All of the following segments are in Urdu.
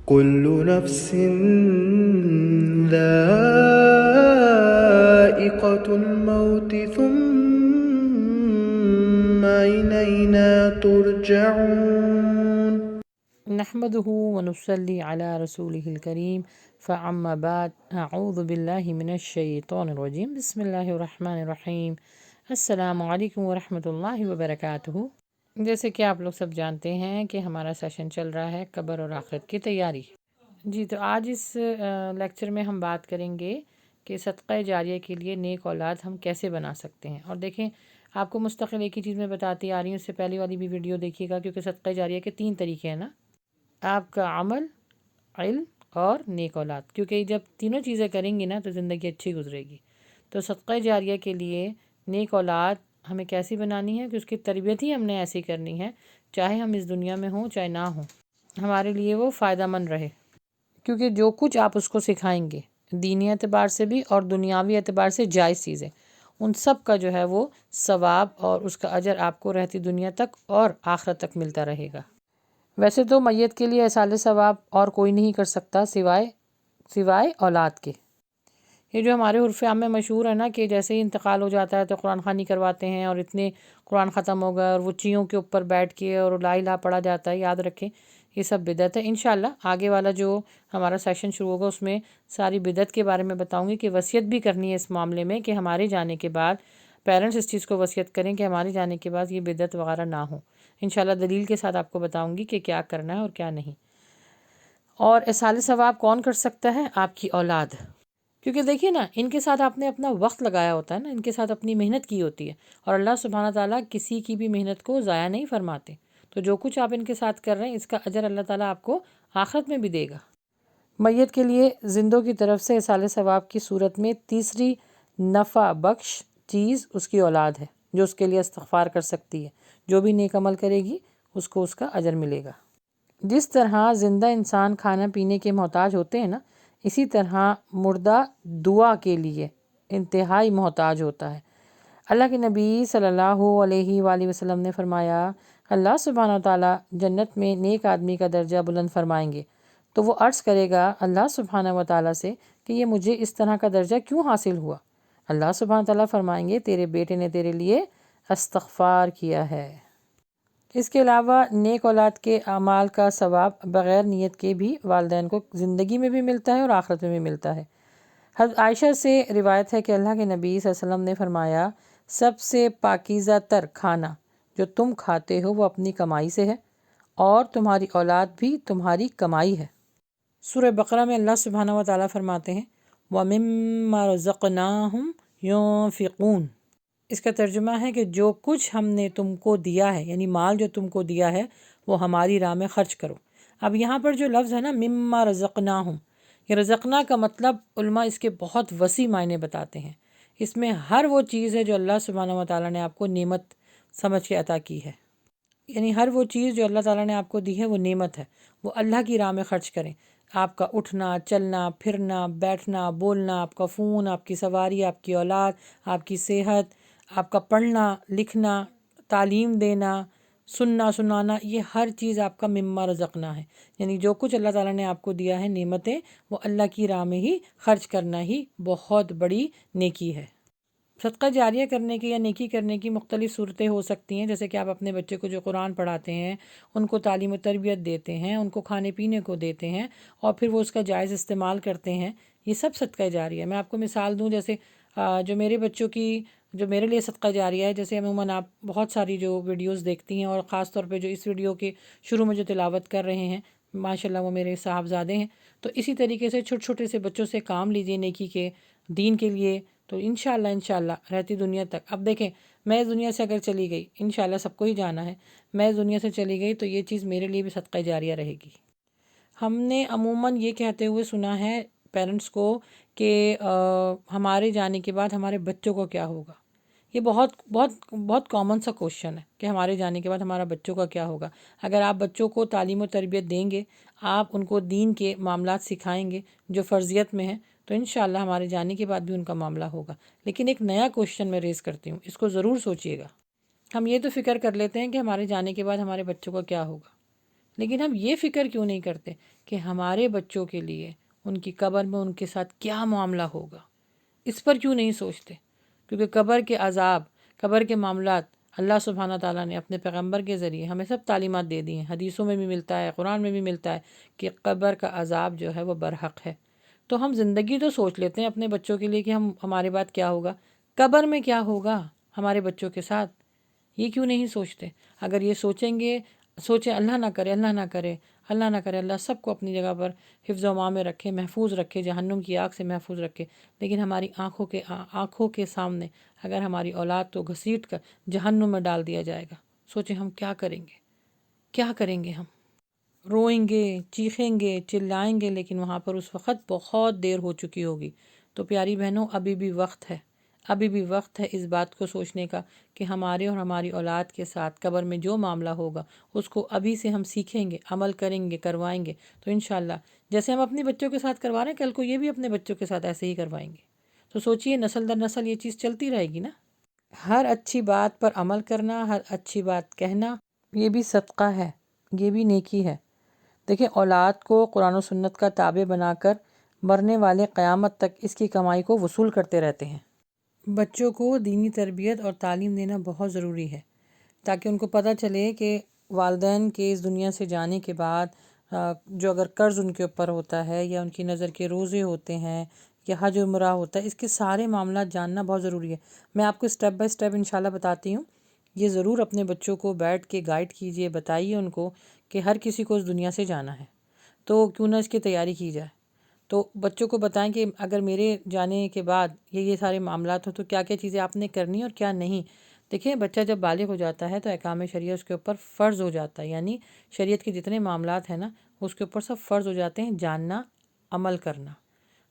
كل نفس ذائقة الموت ثم إلينا ترجعون. نحمده ونصلي على رسوله الكريم فأما بعد أعوذ بالله من الشیطان الرجیم بسم اللہ الرحمن الرحیم السلام علیکم ورحمۃ اللہ وبرکاتہ۔ جیسے کہ آپ لوگ سب جانتے ہیں کہ ہمارا سیشن چل رہا ہے قبر اور آخرت کی تیاری۔ جی تو آج اس لیکچر میں ہم بات کریں گے کہ صدقہ جاریہ کے لیے نیک اولاد ہم کیسے بنا سکتے ہیں۔ اور دیکھیں آپ کو مستقل ایک ہی چیز میں بتاتی آ رہی ہوں، اس سے پہلی والی بھی ویڈیو دیکھیے گا، کیونکہ صدقہ جاریہ کے 3 طریقے ہیں نا، آپ کا عمل، علم اور نیک اولاد، کیونکہ جب تینوں چیزیں کریں گی نا تو زندگی اچھی گزرے گی۔ تو صدقہ جاریہ کے لیے نیک اولاد ہمیں کیسی بنانی ہے کہ اس کی تربیت ہی ہم نے ایسی کرنی ہے، چاہے ہم اس دنیا میں ہوں چاہے نہ ہوں، ہمارے لیے وہ فائدہ مند رہے، کیونکہ جو کچھ آپ اس کو سکھائیں گے دینی اعتبار سے بھی اور دنیاوی اعتبار سے جائز چیزیں، ان سب کا جو ہے وہ ثواب اور اس کا اجر آپ کو رہتی دنیا تک اور آخرت تک ملتا رہے گا۔ ویسے تو میت کے لیے ایصال ثواب اور کوئی نہیں کر سکتا سوائے اولاد کے۔ یہ جو ہمارے عرف عام میں مشہور ہے نا کہ جیسے ہی انتقال ہو جاتا ہے تو قرآن خوانی کرواتے ہیں اور اتنے قرآن ختم ہو گئے اور وہ چیوں کے اوپر بیٹھ کے اور لا الہ پڑھا جاتا ہے، یاد رکھیں یہ سب بدعت ہے۔ انشاءاللہ آگے والا جو ہمارا سیشن شروع ہوگا اس میں ساری بدعت کے بارے میں بتاؤں گی کہ وصیت بھی کرنی ہے اس معاملے میں کہ ہمارے جانے کے بعد پیرنٹس اس چیز کو وصیت کریں کہ ہمارے جانے کے بعد یہ بدعت وغیرہ نہ ہو۔ انشاءاللہ دلیل کے ساتھ آپ کو بتاؤں گی کہ کیا کرنا ہے اور کیا نہیں۔ اور ایصال ثواب کون کر سکتا ہے؟ آپ کی اولاد، کیونکہ دیکھیے نا ان کے ساتھ آپ نے اپنا وقت لگایا ہوتا ہے نا، ان کے ساتھ اپنی محنت کی ہوتی ہے، اور اللہ سبحانہ تعالیٰ کسی کی بھی محنت کو ضائع نہیں فرماتے۔ تو جو کچھ آپ ان کے ساتھ کر رہے ہیں اس کا اجر اللہ تعالیٰ آپ کو آخرت میں بھی دے گا۔ میت کے لیے زندوں کی طرف سے ایصال ثواب کی صورت میں تیسری نفع بخش چیز اس کی اولاد ہے، جو اس کے لیے استغفار کر سکتی ہے۔ جو بھی نیک عمل کرے گی اس کو اس کا اجر ملے گا۔ جس طرح زندہ انسان کھانا پینے کے محتاج ہوتے ہیں نا، اسی طرح مردہ دعا کے لیے انتہائی محتاج ہوتا ہے۔ اللہ کے نبی صلی اللہ علیہ وآلہ وسلم نے فرمایا، اللہ سبحانہ تعالیٰ جنت میں نیک آدمی کا درجہ بلند فرمائیں گے تو وہ عرض کرے گا اللہ سبحانہ و تعالیٰ سے کہ یہ مجھے اس طرح کا درجہ کیوں حاصل ہوا؟ اللہ سبحانہ تعالیٰ فرمائیں گے تیرے بیٹے نے تیرے لیے استغفار کیا ہے۔ اس کے علاوہ نیک اولاد کے اعمال کا ثواب بغیر نیت کے بھی والدین کو زندگی میں بھی ملتا ہے اور آخرت میں بھی ملتا ہے۔ حضرت عائشہ سے روایت ہے کہ اللہ کے نبی صلی اللہ علیہ وسلم نے فرمایا، سب سے پاکیزہ تر کھانا جو تم کھاتے ہو وہ اپنی کمائی سے ہے، اور تمہاری اولاد بھی تمہاری کمائی ہے۔ سورہ بقرہ میں اللہ سبحانہ و تعالیٰ فرماتے ہیں وَمِمَّا رَزَقْنَاهُمْ يُنْفِقُونَ۔ اس کا ترجمہ ہے کہ جو کچھ ہم نے تم کو دیا ہے، یعنی مال جو تم کو دیا ہے وہ ہماری راہ میں خرچ کرو۔ اب یہاں پر جو لفظ ہے نا مما رزقناہم، یہ رزقنا کا مطلب علماء اس کے بہت وسیع معنی بتاتے ہیں۔ اس میں ہر وہ چیز ہے جو اللہ سبحانہ و تعالیٰ نے آپ کو نعمت سمجھ کے عطا کی ہے، یعنی ہر وہ چیز جو اللہ تعالیٰ نے آپ کو دی ہے وہ نعمت ہے، وہ اللہ کی راہ میں خرچ کریں۔ آپ کا اٹھنا، چلنا، پھرنا، بیٹھنا، بولنا، آپ کا فون، آپ کی سواری، آپ کی اولاد، آپ کی صحت، آپ کا پڑھنا لکھنا، تعلیم دینا، سننا سنانا، یہ ہر چیز آپ کا مما رزقنا ہے، یعنی جو کچھ اللہ تعالیٰ نے آپ کو دیا ہے نعمتیں، وہ اللہ کی راہ میں ہی خرچ کرنا ہی بہت بڑی نیکی ہے۔ صدقہ جاریہ کرنے کی یا نیکی کرنے کی مختلف صورتیں ہو سکتی ہیں، جیسے کہ آپ اپنے بچے کو جو قرآن پڑھاتے ہیں، ان کو تعلیم و تربیت دیتے ہیں، ان کو کھانے پینے کو دیتے ہیں اور پھر وہ اس کا جائز استعمال کرتے ہیں، یہ سب صدقہ جاریہ ہے۔ میں آپ کو مثال دوں، جیسے جو میرے بچوں کی جو میرے لیے صدقہ جاریہ ہے، جیسے عموماً آپ بہت ساری جو ویڈیوز دیکھتی ہیں اور خاص طور پہ جو اس ویڈیو کے شروع میں جو تلاوت کر رہے ہیں ماشاءاللہ وہ میرے صاحبزادے ہیں، تو اسی طریقے سے چھوٹے چھوٹے سے بچوں سے کام لیجئے نیکی کے، دین کے لیے، تو انشاءاللہ رہتی دنیا تک۔ اب دیکھیں میں اس دنیا سے اگر چلی گئی، انشاءاللہ سب کو ہی جانا ہے، میں اس دنیا سے چلی گئی تو یہ چیز میرے لیے بھی صدقہ جاریہ رہے گی۔ ہم نے عموماً یہ کہتے ہوئے سنا ہے پیرنٹس کو کہ ہمارے جانے کے بعد ہمارے بچوں کو کیا ہوگا۔ یہ بہت بہت بہت کامن سا کوشچن ہے کہ ہمارے جانے کے بعد ہمارا بچوں کا کیا ہوگا۔ اگر آپ بچوں کو تعلیم و تربیت دیں گے، آپ ان کو دین کے معاملات سکھائیں گے جو فرضیت میں ہیں، تو انشاءاللہ ہمارے جانے کے بعد بھی ان کا معاملہ ہوگا۔ لیکن ایک نیا کوشچن میں ریز کرتی ہوں، اس کو ضرور سوچئے گا۔ ہم یہ تو فکر کر لیتے ہیں کہ ہمارے جانے کے بعد ہمارے بچوں کا کیا ہوگا، لیکن ہم یہ فکر کیوں نہیں کرتے کہ ہمارے بچوں کے لیے ان کی قبر میں ان کے ساتھ کیا معاملہ ہوگا؟ اس پر کیوں نہیں سوچتے؟ کیونکہ قبر کے عذاب، قبر کے معاملات اللہ سبحانہ تعالیٰ نے اپنے پیغمبر کے ذریعے ہمیں سب تعلیمات دے دی ہیں، حدیثوں میں بھی ملتا ہے، قرآن میں بھی ملتا ہے کہ قبر کا عذاب جو ہے وہ برحق ہے۔ تو ہم زندگی تو سوچ لیتے ہیں اپنے بچوں کے لیے کہ ہمارے بعد کیا ہوگا، قبر میں کیا ہوگا ہمارے بچوں کے ساتھ، یہ کیوں نہیں سوچتے؟ اگر یہ سوچیں گے، سوچیں، اللہ نہ کرے، اللہ نہ کرے، اللہ نہ کرے، اللہ سب کو اپنی جگہ پر حفظ و امان میں رکھے، محفوظ رکھے، جہنم کی آگ سے محفوظ رکھے، لیکن ہماری آنکھوں کے سامنے اگر ہماری اولاد تو گھسیٹ کر جہنم میں ڈال دیا جائے گا، سوچیں ہم کیا کریں گے؟ کیا کریں گے؟ ہم روئیں گے، چیخیں گے، چلائیں گے، لیکن وہاں پر اس وقت بہت دیر ہو چکی ہوگی۔ تو پیاری بہنوں، ابھی بھی وقت ہے، ابھی بھی وقت ہے اس بات کو سوچنے کا کہ ہمارے اور ہماری اولاد کے ساتھ قبر میں جو معاملہ ہوگا اس کو ابھی سے ہم سیکھیں گے، عمل کریں گے، کروائیں گے، تو انشاءاللہ جیسے ہم اپنے بچوں کے ساتھ کروا رہے ہیں، کل کو یہ بھی اپنے بچوں کے ساتھ ایسے ہی کروائیں گے۔ تو سوچئے، نسل در نسل یہ چیز چلتی رہے گی نا۔ ہر اچھی بات پر عمل کرنا، ہر اچھی بات کہنا، یہ بھی صدقہ ہے، یہ بھی نیکی ہے۔ دیکھیں، اولاد کو قرآن و سنت کا تابع بنا کر مرنے والے قیامت تک اس کی کمائی کو وصول کرتے رہتے ہیں۔ بچوں کو دینی تربیت اور تعلیم دینا بہت ضروری ہے، تاکہ ان کو پتہ چلے کہ والدین کے اس دنیا سے جانے کے بعد جو اگر قرض ان کے اوپر ہوتا ہے، یا ان کی نظر کے روزے ہوتے ہیں، یا حج عمرہ ہوتا ہے، اس کے سارے معاملات جاننا بہت ضروری ہے۔ میں آپ کو اسٹیپ بائی اسٹیپ انشاءاللہ بتاتی ہوں۔ یہ ضرور اپنے بچوں کو بیٹھ کے گائیڈ کیجئے، بتائیے ان کو کہ ہر کسی کو اس دنیا سے جانا ہے، تو کیوں نہ اس کی تیاری کی جائے۔ تو بچوں کو بتائیں کہ اگر میرے جانے کے بعد یہ سارے معاملات ہوں تو کیا کیا چیزیں آپ نے کرنی اور کیا نہیں۔ دیکھیں، بچہ جب بالغ ہو جاتا ہے تو احکام شریعہ اس کے اوپر فرض ہو جاتا ہے، یعنی شریعت کے جتنے معاملات ہیں نا، اس کے اوپر سب فرض ہو جاتے ہیں، جاننا، عمل کرنا۔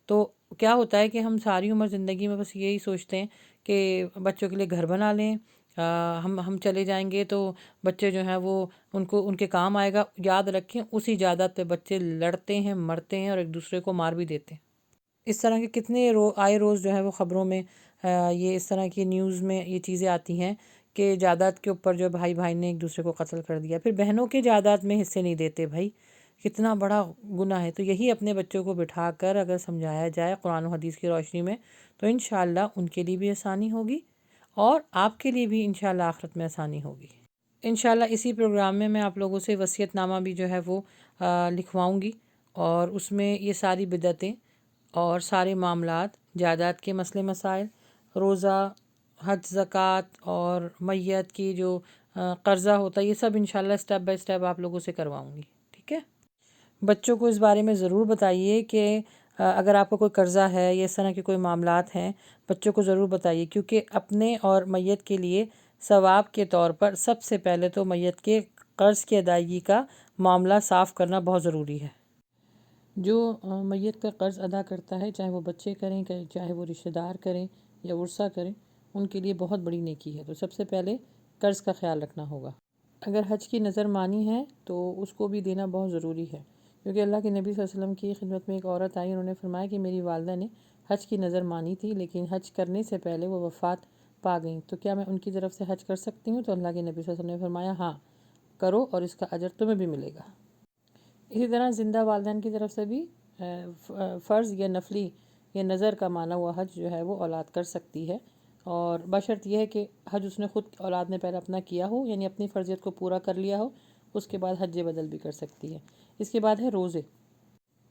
تو کیا ہوتا ہے کہ ہم ساری عمر زندگی میں بس یہی سوچتے ہیں کہ بچوں کے لیے گھر بنا لیں، ہم چلے جائیں گے تو بچے جو ہیں وہ ان کے کام آئے گا۔ یاد رکھیں، اسی جائیداد پہ بچے لڑتے ہیں، مرتے ہیں اور ایک دوسرے کو مار بھی دیتے ہیں۔ اس طرح کے کتنے آئے روز جو ہے وہ خبروں میں یہ اس طرح کی نیوز میں یہ چیزیں آتی ہیں کہ جائیداد کے اوپر جو بھائی نے ایک دوسرے کو قتل کر دیا، پھر بہنوں کے جائیداد میں حصے نہیں دیتے۔ بھائی، کتنا بڑا گناہ ہے۔ تو یہی اپنے بچوں کو بٹھا کر اگر سمجھایا جائے قرآن و حدیث کی روشنی میں، تو انشاءاللہ ان کے لیے بھی آسانی ہوگی اور آپ کے لیے بھی انشاءاللہ آخرت میں آسانی ہوگی۔ انشاءاللہ اسی پروگرام میں آپ لوگوں سے وصیت نامہ بھی جو ہے وہ لکھواؤں گی، اور اس میں یہ ساری بدعتیں اور سارے معاملات، جائیداد کے مسئلے مسائل، روزہ، حج، زکوٰۃ اور میت کی جو قرضہ ہوتا ہے، یہ سب انشاءاللہ اسٹیپ بائی اسٹیپ آپ لوگوں سے کرواؤں گی، ٹھیک ہے؟ بچوں کو اس بارے میں ضرور بتائیے کہ اگر آپ کو کوئی قرضہ ہے یا اس طرح کے کوئی معاملات ہیں، بچوں کو ضرور بتائیے، کیونکہ اپنے اور میت کے لیے ثواب کے طور پر سب سے پہلے تو میت کے قرض کی ادائیگی کا معاملہ صاف کرنا بہت ضروری ہے۔ جو میت کا قرض ادا کرتا ہے، چاہے وہ بچے کریں، چاہے وہ رشتہ دار کریں یا ورثہ کریں، ان کے لیے بہت بڑی نیکی ہے۔ تو سب سے پہلے قرض کا خیال رکھنا ہوگا۔ اگر حج کی نظر مانی ہے تو اس کو بھی دینا بہت ضروری ہے، کیونکہ اللہ کے نبی صلی اللہ علیہ وسلم کی خدمت میں ایک عورت آئی، انہوں نے فرمایا کہ میری والدہ نے حج کی نظر مانی تھی، لیکن حج کرنے سے پہلے وہ وفات پا گئیں، تو کیا میں ان کی طرف سے حج کر سکتی ہوں؟ تو اللہ کے نبی صلی اللہ علیہ وسلم نے فرمایا ہاں کرو، اور اس کا اجر تمہیں بھی ملے گا۔ اسی طرح زندہ والدین کی طرف سے بھی فرض یا نفلی یا نظر کا مانا ہوا حج جو ہے وہ اولاد کر سکتی ہے، اور بشرط یہ ہے کہ حج اس نے خود اولاد نے پہلے اپنا کیا ہو، یعنی اپنی فرضیت کو پورا کر لیا ہو، اس کے بعد حج بدل بھی کر سکتی ہے۔ اس کے بعد ہے روزے۔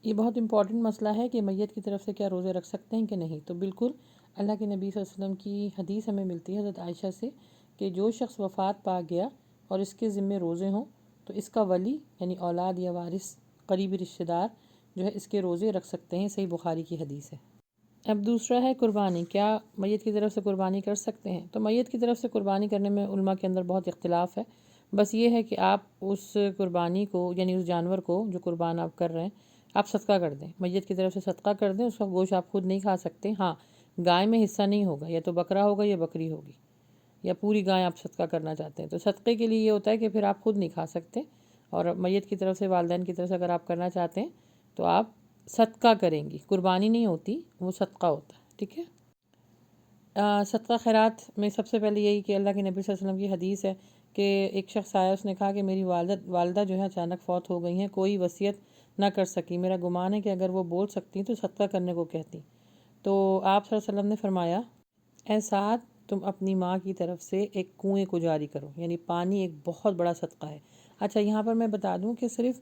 یہ بہت امپورٹنٹ مسئلہ ہے کہ میت کی طرف سے کیا روزے رکھ سکتے ہیں کہ نہیں۔ تو بالکل اللہ کے نبی صلی اللہ علیہ وسلم کی حدیث ہمیں ملتی ہے حضرت عائشہ سے کہ جو شخص وفات پا گیا اور اس کے ذمے روزے ہوں تو اس کا ولی یعنی اولاد یا وارث قریبی رشتہ دار جو ہے اس کے روزے رکھ سکتے ہیں، صحیح بخاری کی حدیث ہے۔ اب دوسرا ہے قربانی، کیا میت کی طرف سے قربانی کر سکتے ہیں؟ تو میت کی طرف سے قربانی کرنے میں علماء کے اندر بہت اختلاف ہے، بس یہ ہے کہ آپ اس قربانی کو یعنی اس جانور کو جو قربان آپ کر رہے ہیں آپ صدقہ کر دیں، میت کی طرف سے صدقہ کر دیں۔ اس کا گوشت آپ خود نہیں کھا سکتے، ہاں گائے میں حصہ نہیں ہوگا، یا تو بکرا ہوگا یا بکری ہوگی، یا پوری گائے آپ صدقہ کرنا چاہتے ہیں تو صدقے کے لیے یہ ہوتا ہے کہ پھر آپ خود نہیں کھا سکتے، اور میت کی طرف سے والدین کی طرف سے اگر آپ کرنا چاہتے ہیں تو آپ صدقہ کریں گی، قربانی نہیں ہوتی، وہ صدقہ ہوتا ہے، ٹھیک ہے؟ صدقہ خیرات میں سب سے پہلے یہی کہ اللہ کے نبی صلی اللہ علیہ وسلم کی حدیث ہے کہ ایک شخص آیا، اس نے کہا کہ میری والدہ جو ہے اچانک فوت ہو گئی ہیں، کوئی وصیت نہ کر سکی، میرا گمان ہے کہ اگر وہ بول سکتی تو صدقہ کرنے کو کہتی۔ تو آپ صلی اللہ علیہ وسلم نے فرمایا، اے سعد، تم اپنی ماں کی طرف سے ایک کنویں کو جاری کرو، یعنی پانی ایک بہت بڑا صدقہ ہے۔ اچھا، یہاں پر میں بتا دوں کہ صرف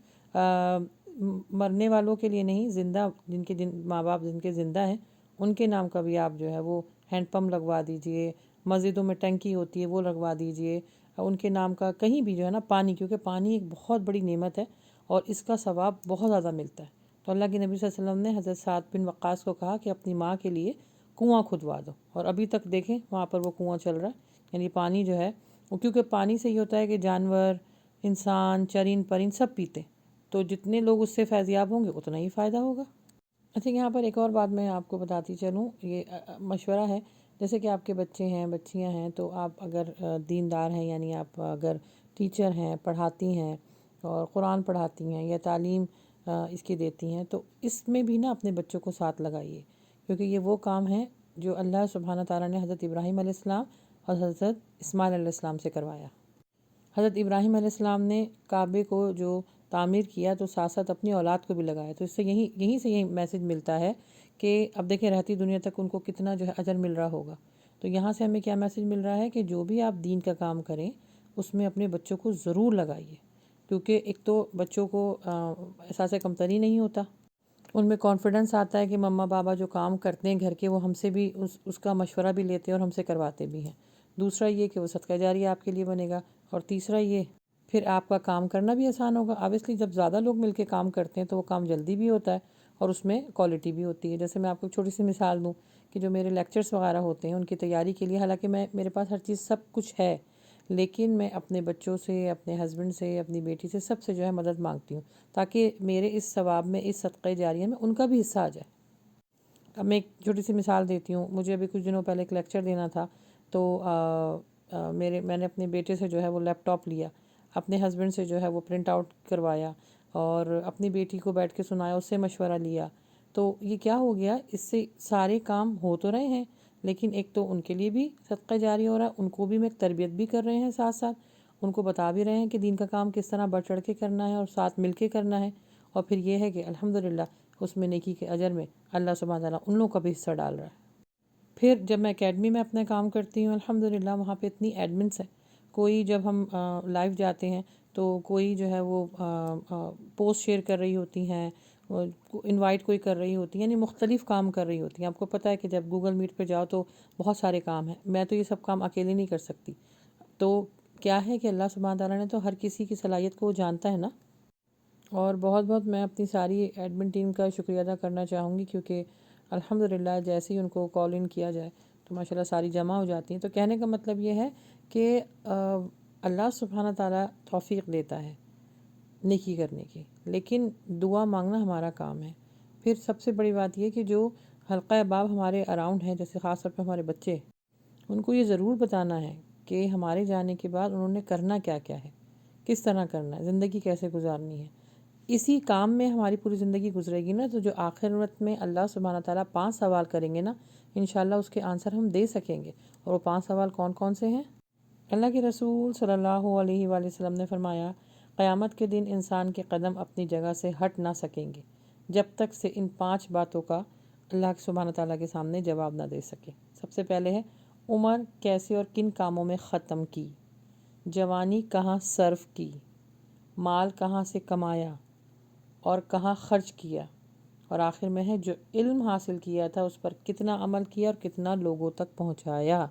مرنے والوں کے لیے نہیں، زندہ جن ماں باپ جن کے زندہ ہیں ان کے نام کا بھی آپ جو ہے وہ ہینڈ پمپ لگوا دیجئے، مسجدوں میں ٹنکی ہوتی ہے وہ لگوا دیجئے، ان کے نام کا کہیں بھی جو ہے نا پانی، کیونکہ پانی ایک بہت بڑی نعمت ہے اور اس کا ثواب بہت زیادہ ملتا ہے۔ تو اللہ کے نبی صلی اللہ علیہ وسلم نے حضرت سعد بن وقاص کو کہا کہ اپنی ماں کے لیے کنواں کھدوا دو، اور ابھی تک دیکھیں وہاں پر وہ کنواں چل رہا ہے۔ یعنی پانی جو ہے وہ، کیونکہ پانی سے یہ ہوتا ہے کہ جانور، انسان، چرند پرند سب پیتے، تو جتنے لوگ اس سے فیضیاب ہوں گے اتنا ہی فائدہ ہوگا۔ اچھا، یہاں پر ایک اور بات میں آپ کو بتاتی چلوں، یہ مشورہ ہے، جیسے کہ آپ کے بچے ہیں، بچیاں ہیں، تو آپ اگر دیندار ہیں، یعنی آپ اگر ٹیچر ہیں، پڑھاتی ہیں اور قرآن پڑھاتی ہیں یا تعلیم اس کی دیتی ہیں، تو اس میں بھی نا اپنے بچوں کو ساتھ لگائیے، کیونکہ یہ وہ کام ہے جو اللہ سبحانہ تعالیٰ نے حضرت ابراہیم علیہ السلام اور حضرت اسماعیل علیہ السلام سے کروایا۔ حضرت ابراہیم علیہ السلام نے کعبے کو جو تعمیر کیا تو ساتھ ساتھ اپنی اولاد کو بھی لگایا، تو اس سے یہیں سے یہی میسج ملتا ہے کہ اب دیکھیں رہتی دنیا تک ان کو کتنا جو ہے اجر مل رہا ہوگا۔ تو یہاں سے ہمیں کیا میسج مل رہا ہے کہ جو بھی آپ دین کا کام کریں اس میں اپنے بچوں کو ضرور لگائیے، کیونکہ ایک تو بچوں کو احساس کمتری نہیں ہوتا، ان میں کانفیڈنس آتا ہے کہ مما بابا جو کام کرتے ہیں گھر کے وہ ہم سے بھی اس کا مشورہ بھی لیتے ہیں اور ہم سے کرواتے بھی ہیں۔ دوسرا یہ کہ وہ صدقہ جاریہ آپ کے لیے بنے گا، اور تیسرا یہ پھر آپ کا کام کرنا بھی آسان ہوگا۔ obviously جب زیادہ لوگ مل کے کام کرتے ہیں تو وہ کام جلدی بھی ہوتا ہے اور اس میں کوالٹی بھی ہوتی ہے۔ جیسے میں آپ کو چھوٹی سی مثال دوں کہ جو میرے لیکچرز وغیرہ ہوتے ہیں ان کی تیاری کے لیے، حالانکہ میرے پاس ہر چیز سب کچھ ہے، لیکن میں اپنے بچوں سے، اپنے ہسبینڈ سے، اپنی بیٹی سے، سب سے جو ہے مدد مانگتی ہوں تاکہ میرے اس ثواب میں، اس صدقہ جاریہ میں ان کا بھی حصہ آ جائے۔ اب میں ایک چھوٹی سی مثال دیتی ہوں، مجھے ابھی کچھ دنوں پہلے ایک لیکچر دینا تھا، تو میں نے اپنے بیٹے سے جو ہے وہ لیپ ٹاپ لیا، اپنے ہسبینڈ سے جو ہے وہ پرنٹ آؤٹ کروایا، اور اپنی بیٹی کو بیٹھ کے سنایا، اس سے مشورہ لیا۔ تو یہ کیا ہو گیا، اس سے سارے کام ہو تو رہے ہیں، لیکن ایک تو ان کے لیے بھی صدقہ جاری ہو رہا ہے، ان کو بھی میں تربیت بھی کر رہے ہیں، ساتھ ساتھ ان کو بتا بھی رہے ہیں کہ دین کا کام کس طرح بڑھ چڑھ کے کرنا ہے اور ساتھ مل کے کرنا ہے، اور پھر یہ ہے کہ الحمدللہ اس میں نیکی کے اجر میں اللہ سبحانہ تعالیٰ ان لوگوں کا بھی حصہ ڈال رہا ہے۔ پھر جب میں اکیڈمی میں اپنا کام کرتی ہوں، الحمدللہ وہاں پہ اتنی ایڈمنس ہیں، کوئی جب ہم لائیو جاتے ہیں تو کوئی جو ہے وہ پوسٹ شیئر کر رہی ہوتی ہیں، انوائٹ کوئی کر رہی ہوتی ہیں، یعنی مختلف کام کر رہی ہوتی ہیں۔ آپ کو پتہ ہے کہ جب گوگل میٹ پہ جاؤ تو بہت سارے کام ہیں، میں تو یہ سب کام اکیلے نہیں کر سکتی۔ تو کیا ہے کہ اللہ سبحانہ تعالیٰ نے تو ہر کسی کی صلاحیت کو جانتا ہے نا، اور بہت بہت میں اپنی ساری ایڈمن ٹیم کا شکریہ ادا کرنا چاہوں گی، کیونکہ الحمدللہ جیسے ہی ان کو کال ان کیا جائے تو ماشاءاللہ ساری جمع ہو جاتی ہیں۔ تو کہنے کا مطلب یہ ہے کہ اللہ سبحانہ تعالیٰ توفیق دیتا ہے نیکی کرنے کی، لیکن دعا مانگنا ہمارا کام ہے۔ پھر سب سے بڑی بات یہ کہ جو حلقہ باب ہمارے اراؤنڈ ہیں، جیسے خاص طور پہ ہمارے بچے، ان کو یہ ضرور بتانا ہے کہ ہمارے جانے کے بعد انہوں نے کرنا کیا کیا ہے، کس طرح کرنا ہے، زندگی کیسے گزارنی ہے۔ اسی کام میں ہماری پوری زندگی گزرے گی نا، تو جو آخرت میں اللہ سبحانہ تعالیٰ 5 سوال کریں گے نا، انشاءاللہ اس کے آنسر ہم دے سکیں گے۔ اور وہ 5 سوال کون کون سے ہیں؟ اللہ کے رسول صلی اللہ علیہ وآلہ وسلم نے فرمایا، قیامت کے دن انسان کے قدم اپنی جگہ سے ہٹ نہ سکیں گے جب تک سے ان 5 باتوں کا اللہ سبحانہ تعالیٰ کے سامنے جواب نہ دے سکے۔ سب سے پہلے ہے، عمر کیسے اور کن کاموں میں ختم کی، جوانی کہاں صرف کی، مال کہاں سے کمایا اور کہاں خرچ کیا، اور آخر میں ہے جو علم حاصل کیا تھا اس پر کتنا عمل کیا اور کتنا لوگوں تک پہنچایا۔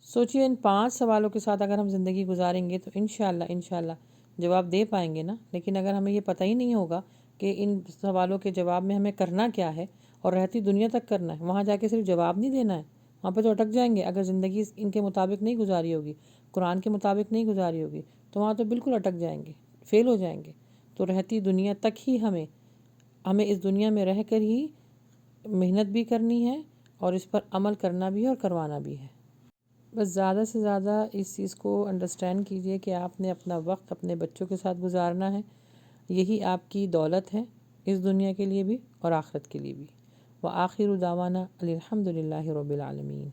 سوچئے ان 5 سوالوں کے ساتھ اگر ہم زندگی گزاریں گے تو انشاءاللہ جواب دے پائیں گے نا، لیکن اگر ہمیں یہ پتہ ہی نہیں ہوگا کہ ان سوالوں کے جواب میں ہمیں کرنا کیا ہے اور رہتی دنیا تک کرنا ہے، وہاں جا کے صرف جواب نہیں دینا ہے، وہاں پہ تو اٹک جائیں گے۔ اگر زندگی ان کے مطابق نہیں گزاری ہوگی، قرآن کے مطابق نہیں گزاری ہوگی، تو وہاں تو بالکل اٹک جائیں گے، فیل ہو جائیں گے۔ تو رہتی دنیا تک ہی ہمیں اس دنیا میں رہ کر ہی محنت بھی کرنی ہے اور اس پر عمل کرنا بھی ہے اور کروانا بھی ہے۔ بس زیادہ سے زیادہ اس چیز کو انڈرسٹینڈ کیجئے کہ آپ نے اپنا وقت اپنے بچوں کے ساتھ گزارنا ہے، یہی آپ کی دولت ہے، اس دنیا کے لیے بھی اور آخرت کے لیے بھی۔ وآخر دعوانا الحمدللہ رب العالمین۔